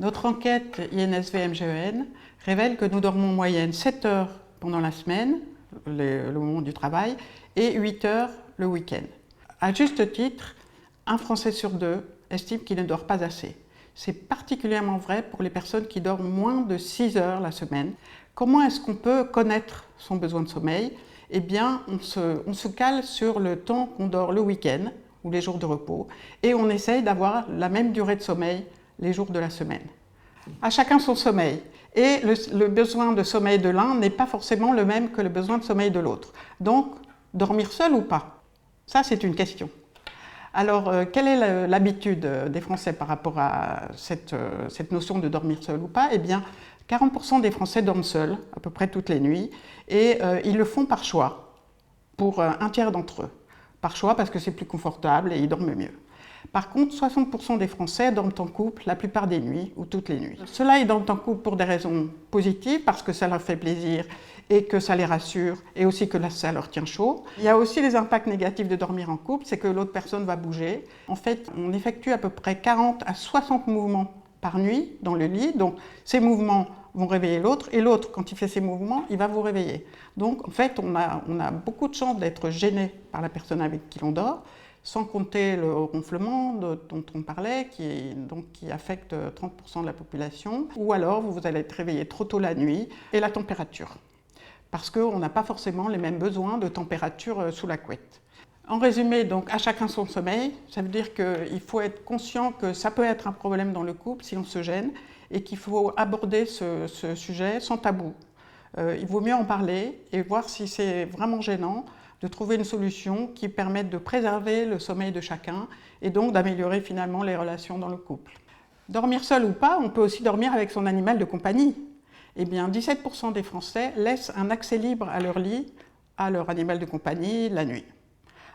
Notre enquête INSV-MGEN révèle que nous dormons en moyenne 7 heures pendant la semaine, le moment du travail, et 8 heures le week-end. À juste titre, un Français sur deux estime qu'il ne dort pas assez. C'est particulièrement vrai pour les personnes qui dorment moins de 6 heures la semaine. Comment est-ce qu'on peut connaître son besoin de sommeil? Eh bien, on se cale sur le temps qu'on dort le week-end ou les jours de repos et on essaye d'avoir la même durée de sommeil les jours de la semaine. À chacun son sommeil. Et le besoin de sommeil de l'un n'est pas forcément le même que le besoin de sommeil de l'autre. Donc, dormir seul ou pas? Ça, c'est une question. Alors, quelle est l'habitude des Français par rapport à cette notion de dormir seul ou pas? Eh bien, 40% des Français dorment seuls, à peu près toutes les nuits, et ils le font par choix, pour un tiers d'entre eux. Par choix parce que c'est plus confortable et ils dorment mieux. Par contre, 60% des Français dorment en couple la plupart des nuits ou toutes les nuits. Ceux-là, ils dorment en couple pour des raisons positives, parce que ça leur fait plaisir et que ça les rassure, et aussi que ça leur tient chaud. Il y a aussi les impacts négatifs de dormir en couple, c'est que l'autre personne va bouger. En fait, on effectue à peu près 40 à 60 mouvements par nuit dans le lit, donc ces mouvements vont réveiller l'autre, et l'autre, quand il fait ses mouvements, il va vous réveiller. Donc, en fait, on a beaucoup de chances d'être gêné par la personne avec qui l'on dort, sans compter le ronflement dont on parlait, qui affecte 30% de la population, ou alors vous allez être réveillé trop tôt la nuit, et la température, parce qu'on n'a pas forcément les mêmes besoins de température sous la couette. En résumé, donc, à chacun son sommeil, ça veut dire qu'il faut être conscient que ça peut être un problème dans le couple si on se gêne, et qu'il faut aborder ce sujet sans tabou. Il vaut mieux en parler et voir si c'est vraiment gênant, de trouver une solution qui permette de préserver le sommeil de chacun et donc d'améliorer finalement les relations dans le couple. Dormir seul ou pas, on peut aussi dormir avec son animal de compagnie. Eh bien, 17% des Français laissent un accès libre à leur lit, à leur animal de compagnie, la nuit.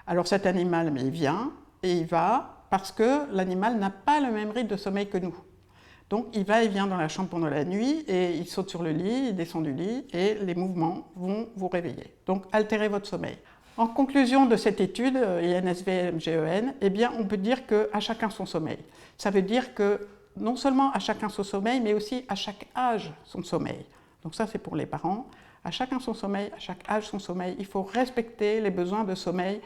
Alors cet animal, il vient et il va parce que l'animal n'a pas le même rythme de sommeil que nous. Donc il va et vient dans la chambre pendant la nuit et il saute sur le lit, il descend du lit et les mouvements vont vous réveiller. Donc altérez votre sommeil. En conclusion de cette étude INSV-MGEN, eh bien, on peut dire qu'à chacun son sommeil. Ça veut dire que non seulement à chacun son sommeil, mais aussi à chaque âge son sommeil. Donc ça, c'est pour les parents. À chacun son sommeil, à chaque âge son sommeil. Il faut respecter les besoins de sommeil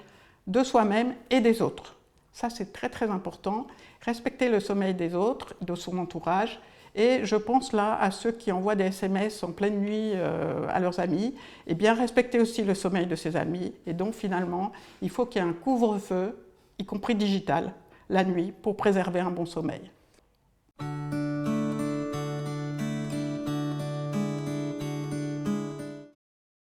de soi-même et des autres. Ça, c'est très très important. Respecter le sommeil des autres, de son entourage. Et je pense là à ceux qui envoient des SMS en pleine nuit à leurs amis. Et bien respecter aussi le sommeil de ses amis. Et donc finalement, il faut qu'il y ait un couvre-feu, y compris digital, la nuit, pour préserver un bon sommeil.